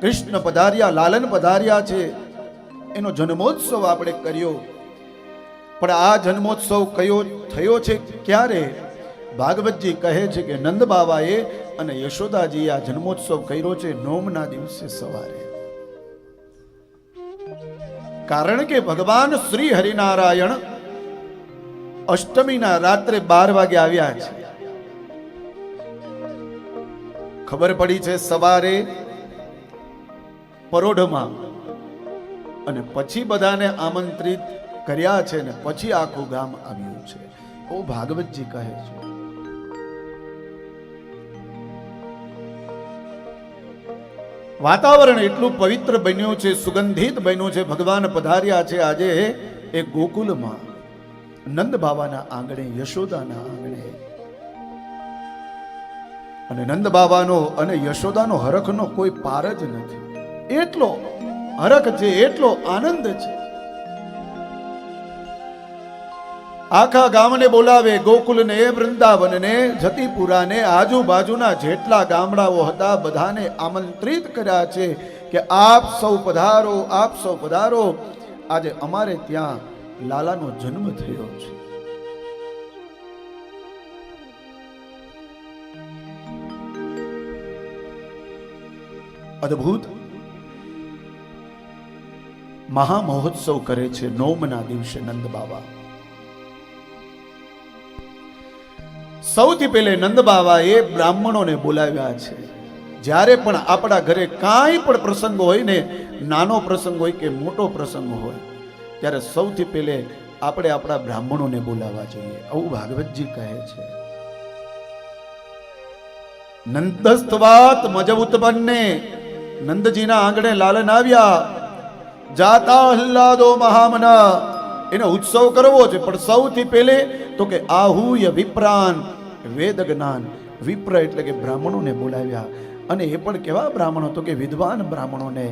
કૃષ્ણ પધાર્યા, લાલન પધાર્યા છે, એનો જન્મોત્સવ આપણે કર્યો. પણ આ જન્મોત્સવ કયો થયો છે, ક્યારે? ભાગવતજી કહે છે કે નંદ બાબાએ અને યશોદાજી આ જન્મોત્સવ કર્યો છે નોમના દિવસે સવારે. કારણ કે ભગવાન શ્રી હરિનારાયણ અષ્ટમીના રાત્રે 12 વાગે આવ્યા છે. ખબર પડી છે સવારે પરોઢમાં, અને પછી બધાને આમંત્રિત કર્યા છે ને પછી આખું ગામ આવ્યું છે. ઓ ભાગવતજી કહે છે. વાતાવરણ એટલું પવિત્ર બન્યું છે, સુગંધિત બન્યું છે. ભગવાન પધાર્યા છે આજે એ ગોકુલમાં, નંદ બાબાના આંગણે, યશોદાના આંગણે. અને નંદ બાબાનો અને યશોદાનો હરખનો કોઈ પાર જ નથી. એટલો હરખ છે, એટલો આનંદ છે. આખા ગામને બોલાવે, ગોકુલને, વૃંદાવનને, જતીપુરાને, આજુબાજુના જેટલા ગામડાઓ હતા બધાને આમંત્રિત કર્યા છે કે આપ સૌ પધારો, આપ સૌ પધારો. આજે અમારે ત્યાં લાલાનો જન્મ થયો છે. અદ્ભુત મહામહોત્સવ કરે છે નોમના દિવસે નંદ બાબા. સૌથી પહેલે નંદ બાબાએ બ્રાહ્મણોને બોલાવ્યા છે. જ્યારે પણ આપણા ઘરે કાંઈ પણ પ્રસંગ હોય ને, નાનો પ્રસંગ હોય કે મોટો પ્રસંગ હોય, ત્યારે સૌથી પહેલે આપણે આપણા બ્રાહ્મણોને બોલાવવા જોઈએ. આવું ભાગવતજી કહે છે. નંદસ્તવાત મજ ઉત્પન્ને, નંદજીના આંગણે લાલન આવ્યા. જાતા હલ્લાદો મહામના, એનો ઉત્સવ કરવો છે. પણ સૌથી પહેલે તો કે આહુય વિપ્રાન, વેદ જ્ઞાન. વિપ્ર એટલે કે બ્રાહ્મણોને બોલાવ્યા. અને એ પણ કેવા બ્રાહ્મણો? તો કે વિદ્વાન બ્રાહ્મણોને,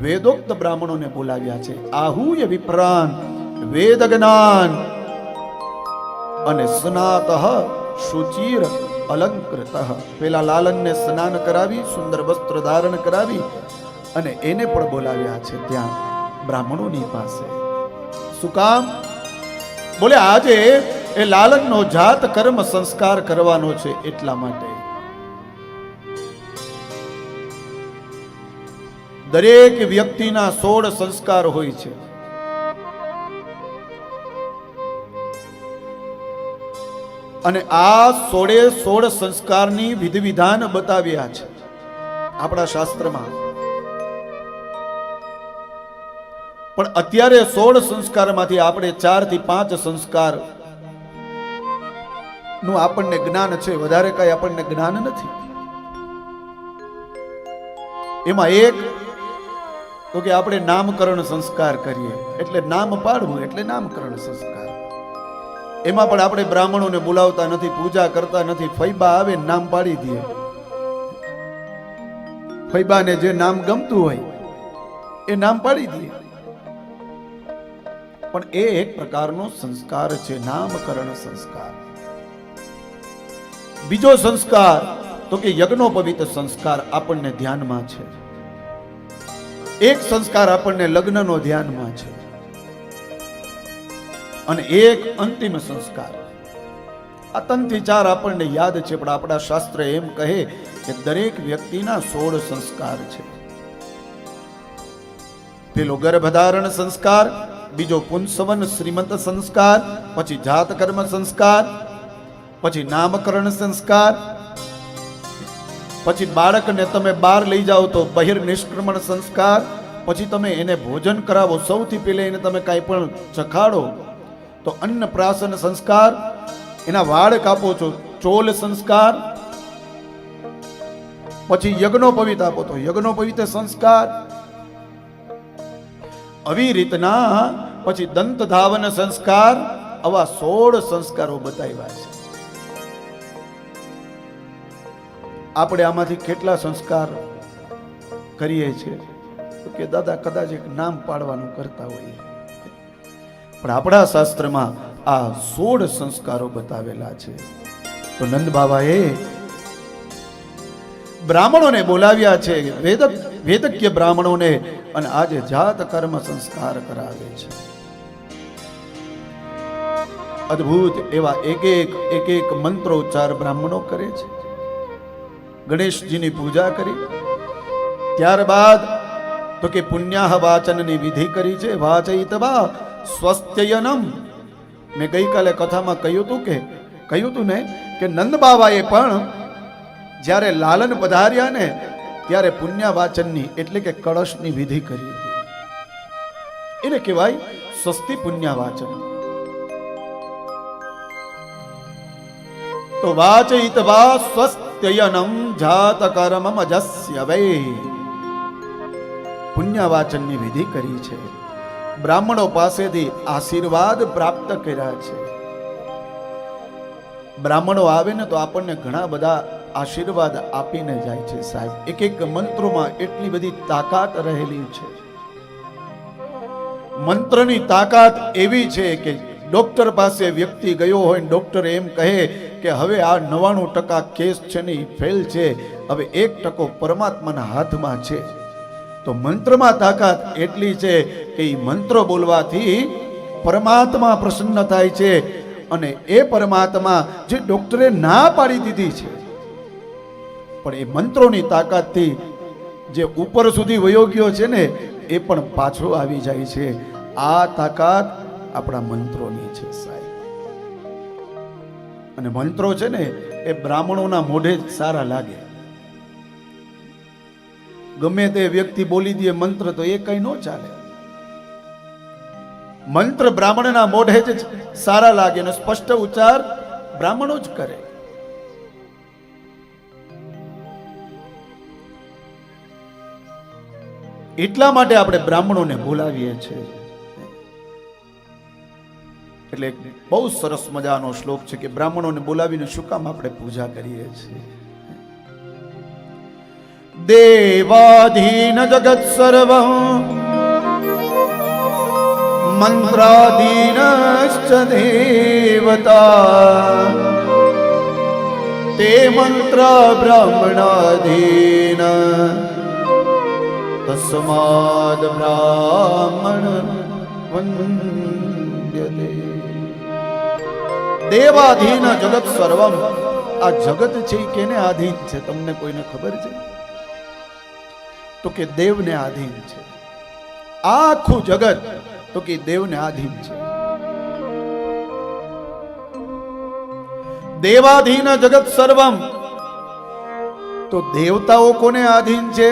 વેદોક્ત બ્રાહ્મણોને બોલાવ્યા છે. આહુય વિપ્રાન, વેદ જ્ઞાન. અને સ્નાતઃ શુચિર અલંકૃત. પેલા લાલનને સ્નાન કરાવી, સુંદર વસ્ત્ર ધારણ કરાવી અને એને પણ બોલાવ્યા છે ત્યાં બ્રાહ્મણોની પાસે. શું કામ? બોલે આજે એ લાલનનો જાત કર્મ સંસ્કાર કરવાનો છે, એટલા માટે. દરેક વ્યક્તિના 16 સંસ્કાર હોય છે. અને આ 16 સંસ્કારની વિધિ વિધાન બતાવ્યા છે આપણા શાસ્ત્રમાં. પણ અત્યારે 16 સંસ્કારમાંથી આપણે 4 થી 5 સંસ્કાર નું આપણને જ્ઞાન છે, વધારે કઈ આપણને જ્ઞાન નથી. એમાં એક તો કે આપણે નામકરણ સંસ્કાર કરીએ, એટલે નામ પાડવું એટલે નામકરણ સંસ્કાર. એમાં પણ આપણે બ્રાહ્મણોને બોલાવતા નથી, પૂજા કરતા નથી. ફૈબા આવે નામ પાડી દે. ફૈબાને જે નામ ગમતું હોય એ નામ પાડી દે. પણ એ એક પ્રકારનો સંસ્કાર છે, નામકરણ સંસ્કાર. બીજો સંસ્કાર તો કે યજ્ઞોપવિત સંસ્કાર આપણને ધ્યાનમાં છે. એક સંસ્કાર આપણને લગ્નનો ધ્યાનમાં છે. અને એક અંતિમ સંસ્કાર. આ 3 થી 4 આપણને યાદ છે. પણ આપણા શાસ્ત્ર એમ કહે કે દરેક વ્યક્તિના 16 સંસ્કાર છે. પેલો ગર્ભધારણ સંસ્કાર, બીજો પુંસવન શ્રીમંત સંસ્કાર, પછી જાત કર્મ સંસ્કાર, પછી નામકરણ સંસ્કાર, પછી બાળકને તમે બહાર લઈ જાઓ તો બહિર નિષ્ક્રમણ સંસ્કાર, પછી તમે એને ભોજન કરાવો, સૌથી પહેલા એને તમે કાંઈ પણ ચખાડો તો અન્નપ્રાશન સંસ્કાર, એના વાળ કાપો છો ચોલ સંસ્કાર, પછી યજ્ઞોપવિત આપો તો યજ્ઞોપવિત સંસ્કાર. આવી રીતના પછી દંત ધાવન સંસ્કાર. આવા 16 સંસ્કારો બતાવ્યા છે. આપણે આમાંથી કેટલા સંસ્કાર કરીએ છીએ? કે દાદા કદાચ એક નામ પાડવાનું કરતા હોઈએ. પણ આપણા શાસ્ત્રમાં આ 16 સંસ્કારો બતાવેલા છે. તો નંદ બાબાએ બ્રાહ્મણોને બોલાવ્યા છે, વેદ વેદજ્ઞ બ્રાહ્મણોને અને આજે જાત કર્મ સંસ્કાર કરાવે છે. અદ્ભુત એવા એક એક મંત્રોચ્ચાર બ્રાહ્મણો કરે છે. ગણેશજીની પૂજા કરી, ત્યારબાદ તો કે પુણ્યાહ વાચનની વિધિ કરી છે. વાચયિતવા સ્વસ્ત્યયનમ. મેં ગઈકાલે કથામાં કહ્યું હતું ને કે નંદ બાવાએ પણ જ્યારે લાલન પધાર્યા ને ત્યારે પુણ્ય વાચનની એટલે કે કળશની વિધિ કરી હતી. એને કહેવાય સ્વસ્તિ પુણ્ય વાચન. તો વાચયિતવા સ્વસ્ત્યયનમ જાત કર્મમ અજસ્ય વૈ. પુણ્ય વાચનની વિધિ કરી છે. બ્રાહ્મણો પાસેથી આશીર્વાદ પ્રાપ્ત કર્યા છે. બ્રાહ્મણો આવે ને તો આપણને ઘણા બધા આશીર્વાદ આપીને જાય છે સાહેબ. એક એક મંત્રોમાં એટલી બધી તાકાત રહેલી છે. મંત્રની તાકાત એવી છે કે ડોક્ટર પાસે વ્યક્તિ ગયો હોય ને ડોક્ટર એમ કહે કે હવે આ 99% કેસ છે ને એ ફેલ છે, હવે 1% પરમાત્માના હાથમાં છે. તો મંત્રમાં તાકાત એટલી છે કે એ મંત્ર બોલવાથી પરમાત્મા પ્રસન્ન થાય છે. અને એ પરમાત્મા જે ડોક્ટરે ના પાડી દીધી છે, પણ એ મંત્રોની તાકાતથી જે ઉપર સુધી વયો ગયો છે ને એ પણ પાછો આવી જાય છે. આ તાકાત આપણા મંત્રોની છે સાહેબ. અને મંત્રો છે ને એ બ્રાહ્મણોના મોઢે જ સારા લાગે. ગમે તે વ્યક્તિ બોલી દે મંત્ર તો એ કઈ ન ચાલે. મંત્ર બ્રાહ્મણના મોઢે જ સારા લાગે અને સ્પષ્ટ ઉચ્ચાર બ્રાહ્મણો જ કરે. એટલા માટે આપણે બ્રાહ્મણોને બોલાવીએ છીએ. એટલે બહુ સરસ મજાનો શ્લોક છે કે બ્રાહ્મણોને બોલાવીને શું કામ આપણે પૂજા કરીએ છીએ. દેવાધીન જગત સર્વ મંત્રાધીનશ્ચ દેવતા તે મંત્ર બ્રાહ્મણાધીન તસ્માદ બ્રાહ્મણ વંદ્યતે. દેવાધીન જગત સર્વમ. આ જગત છે કેને આધીન છે? તમને કોઈને ખબર છે? તો કે દેવને આધીન છે. આખું જગત તો કે દેવને આધીન છે. દેવાધીન જગત સર્વમ. તો દેવતાઓ કોને આધીન છે?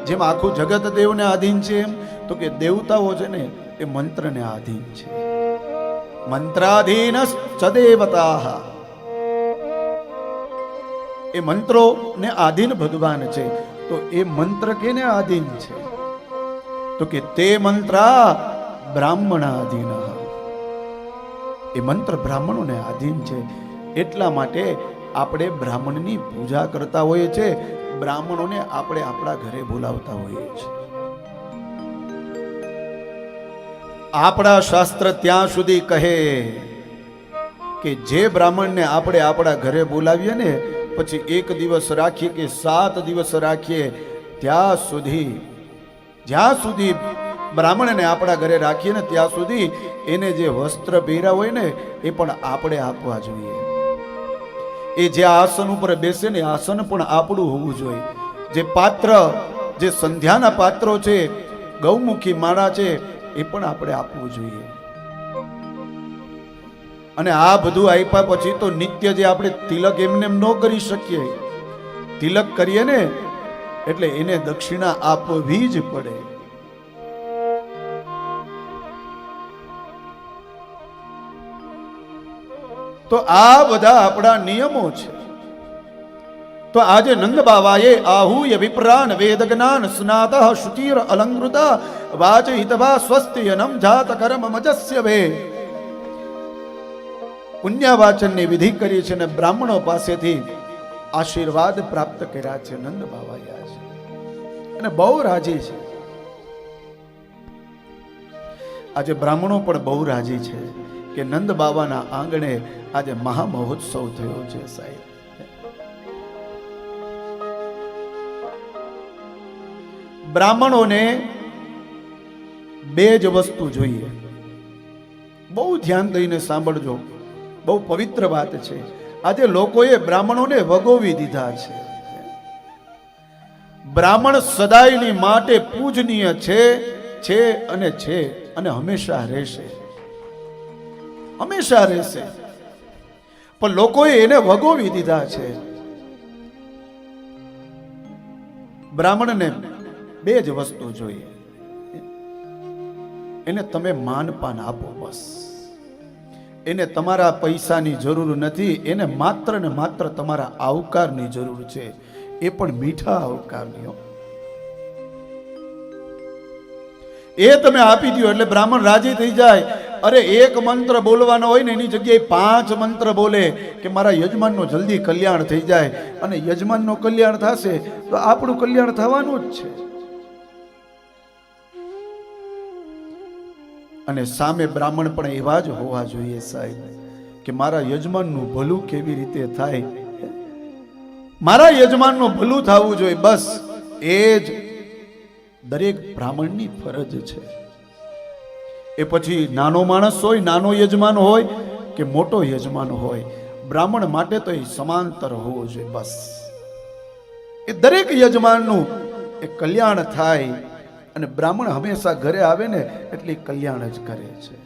જેમ આખું જગત દેવને આધીન છે એમ તો કે દેવતાઓ છે ને એ મંત્રને આધીન છે. મંત્રાધીનશ્ચ દેવતા. એ મંત્રોને આધીન ભગવાન છે. તો એ મંત્ર કેને આધીન છે? તો કે તે મંત્રા બ્રાહ્મણાધીન. એ મંત્ર બ્રાહ્મણોને આધીન છે. એટલા માટે આપણે બ્રાહ્મણની પૂજા કરતા હોઈએ છીએ. બ્રાહ્મણોને આપણે આપણા ઘરે બોલાવતા હોઈએ છીએ. આપણા શાસ્ત્ર ત્યાં સુધી કહે કે જે બ્રાહ્મણને આપણે આપણા ઘરે બોલાવીએ ને પછી 1 દિવસ રાખીએ કે 7 દિવસ રાખીએ, ત્યાં જ્યાં સુધી બ્રાહ્મણને આપણા ઘરે રાખીએ ને ત્યાં સુધી એને જે વસ્ત્ર પહેર્યા હોય ને એ પણ આપણે આપવા જોઈએ. એ જે આસન ઉપર બેસે ને આસન પણ આપણું હોવું જોઈએ. જે પાત્ર, જે સંધ્યાના પાત્રો છે, ગૌમુખી માળા છે, એ પણ આપણે આપવું જોઈએ. અને આ બધું આપ્યા પછી તો નિત્ય જે આપણે તિલક એમને એમ ન કરી શકીએ. તિલક કરીએ ને એટલે એને દક્ષિણા આપવી જ પડે. તો આ બધા આપણા નિયમો છે. તો આજે નંદ બાવાએ આહુય વિપ્રાન વેદ જ્ઞાન સ્નાતઃ શુચિર અલંકૃત વાચયિતવા સ્વસ્તિયનમ જાત કર્મ મજસ્ય વે. પુણ્ય વાચનની વિધિ કરી છે અને બ્રાહ્મણો પાસેથી આશીર્વાદ પ્રાપ્ત કર્યા છે. નંદ બાવાએ આજે અને બહુ રાજી છે. આજે બ્રાહ્મણો પણ બહુ રાજી છે કે નંદ બાવાના આંગણે આજે મહામહોત્સવ થયો છે સાહેબ. બ્રાહ્મણોને બે જ વસ્તુ જોઈએ. બહુ ધ્યાન દઈને સાંભળજો, બહુ પવિત્ર વાત છે. આજે લોકોએ બ્રાહ્મણોને વગોવી દીધા છે. બ્રાહ્મણ સદાયની માટે પૂજનીય છે અને હંમેશા રહેશે, હંમેશા રહેશે. પણ લોકોએ એને વગોવી દીધા છે. બ્રાહ્મણને બે જ વસ્તુ જોઈએ, એને તમે માનપાન આપો બસ. એને તમારા પૈસાની જરૂર નથી, એને માત્ર ને માત્ર તમારા આવકારની જરૂર છે, એ પણ મીઠા આવકારની. એ તમે આપી દો એટલે બ્રાહ્મણ રાજી થઈ જાય. અરે એક મંત્ર બોલવાનો હોય ને એની જગ્યાએ 5 મંત્ર બોલે કે મારા યજમાનનો જલ્દી કલ્યાણ થઈ જાય, અને યજમાનનો કલ્યાણ થશે તો આપણું કલ્યાણ થવાનું જ છે. અને સામે બ્રાહ્મણ પણ એવા જ હોવા જોઈએ સાહેબ, કે મારા યજમાનનું ભલું કેવી રીતે થાય, મારા યજમાનનું ભલું થવું જોઈએ. બસ એ જ દરેક બ્રાહ્મણની ફરજ છે. એ પછી નાનો માણસ હોય, નાનો યજમાન હોય કે મોટો યજમાન હોય, બ્રાહ્મણ માટે તો એ સમાંતર હોવો જોઈએ. બસ એ દરેક યજમાનનું એ કલ્યાણ થાય, અને બ્રાહ્મણ હંમેશા ઘરે આવે ને એટલે કલ્યાણ જ કરે છે.